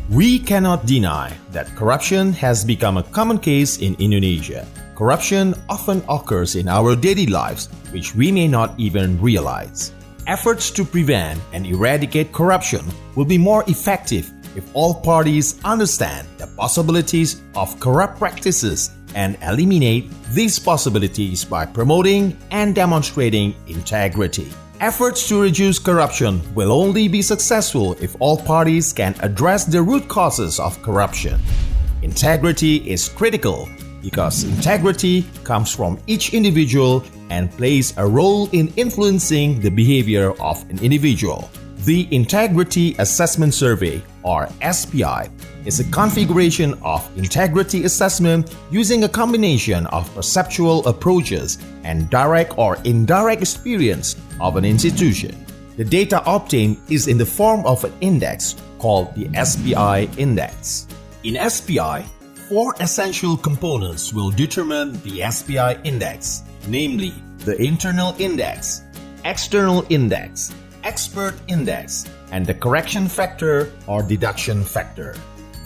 We cannot deny that corruption has become a common case in Indonesia. Corruption often occurs in our daily lives, which we may not even realize. Efforts to prevent and eradicate corruption will be more effective if all parties understand the possibilities of corrupt practices and eliminate these possibilities by promoting and demonstrating integrity. Efforts to reduce corruption will only be successful if all parties can address the root causes of corruption. Integrity is critical because integrity comes from each individual and plays a role in influencing the behavior of an individual. The Integrity Assessment Survey, or SPI, is a configuration of integrity assessment using a combination of perceptual approaches and direct or indirect experience of an institution. The data obtained is in the form of an index called the SPI Index. In SPI, 4 essential components will determine the SPI Index, namely the internal index, external index, expert index, and the correction factor or deduction factor.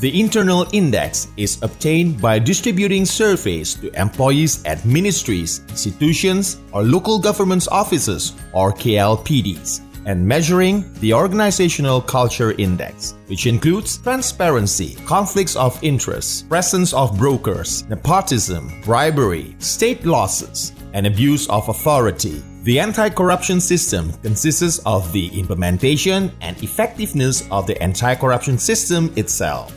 The internal index is obtained by distributing surveys to employees at ministries, institutions, or local government offices or KLPDs, and measuring the Organizational Culture Index, which includes transparency, conflicts of interest, presence of brokers, nepotism, bribery, state losses, and abuse of authority. The anti-corruption system consists of the implementation and effectiveness of the anti-corruption system itself.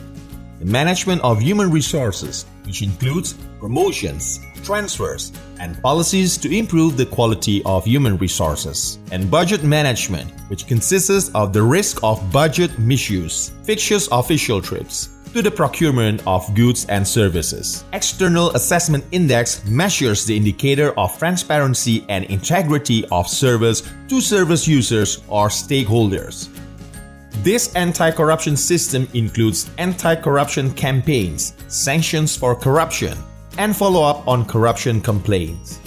The management of human resources, which includes promotions, transfers, and policies to improve the quality of human resources. And budget management, which consists of the risk of budget misuse, fictitious official trips, to the procurement of goods and services. External Assessment Index measures the indicator of transparency and integrity of service to service users or stakeholders. This anti-corruption system includes anti-corruption campaigns, sanctions for corruption, and follow-up on corruption complaints.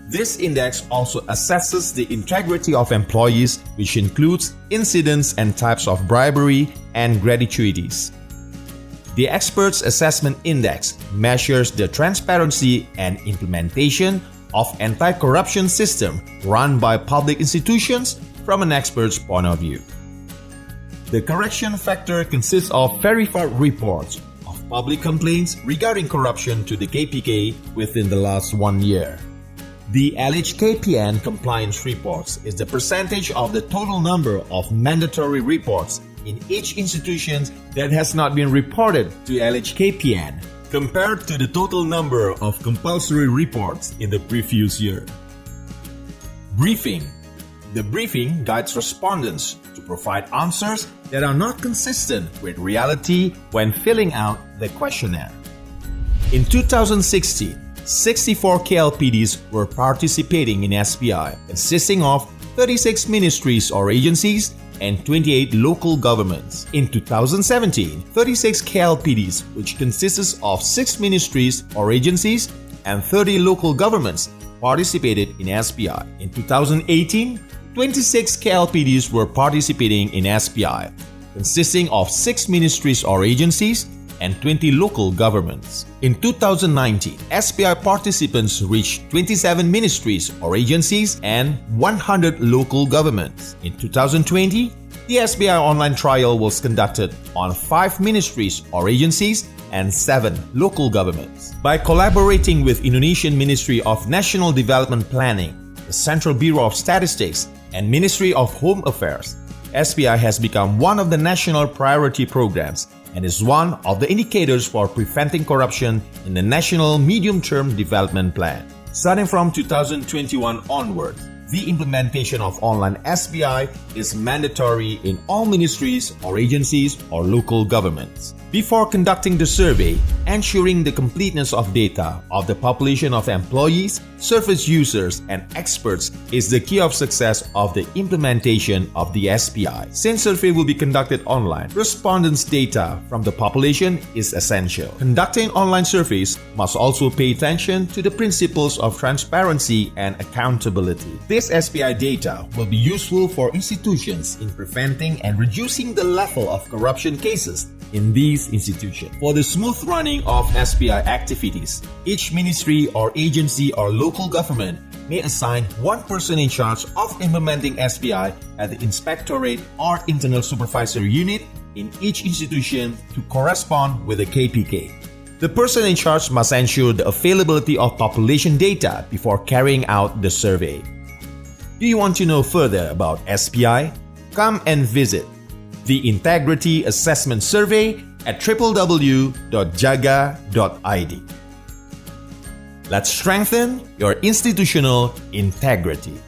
This index also assesses the integrity of employees, which includes incidents and types of bribery and gratuities. The Experts Assessment Index measures the transparency and implementation of anti-corruption system run by public institutions from an expert's point of view. The correction factor consists of verified reports of public complaints regarding corruption to the KPK within the last 1 year. The LHKPN compliance reports is the percentage of the total number of mandatory reports in each institution that has not been reported to LHKPN compared to the total number of compulsory reports in the previous year. Briefing. The briefing guides respondents to provide answers that are not consistent with reality when filling out the questionnaire. In 2016, 64 KLPDs were participating in SPI, consisting of 36 ministries or agencies and 28 local governments. In 2017, 36 KLPDs, which consists of 6 ministries or agencies and 30 local governments, participated in SPI. In 2018, 26 KLPDs were participating in SPI, consisting of 6 ministries or agencies and 20 local governments. In 2019, SPI participants reached 27 ministries or agencies and 100 local governments. In 2020, the SPI online trial was conducted on 5 ministries or agencies and 7 local governments. By collaborating with Indonesian Ministry of National Development Planning, the Central Bureau of Statistics, and Ministry of Home Affairs, SPI has become one of the national priority programs and is one of the indicators for preventing corruption in the National Medium-Term Development Plan. Starting from 2021 onwards, the implementation of online SPI is mandatory in all ministries or agencies or local governments. Before conducting the survey, ensuring the completeness of data of the population of employees, service users, and experts is the key of success of the implementation of the SPI. Since survey will be conducted online, respondents' data from the population is essential. Conducting online surveys must also pay attention to the principles of transparency and accountability. This SPI data will be useful for institutions in preventing and reducing the level of corruption cases in these institutions. For the smooth running of SPI activities, each ministry or agency or local government may assign one person in charge of implementing SPI at the inspectorate or internal supervisor unit in each institution to correspond with the KPK. The person in charge must ensure the availability of population data before carrying out the survey. Do you want to know further about SPI? Come and visit the Integrity Assessment Survey at www.jaga.id. Let's strengthen your institutional integrity.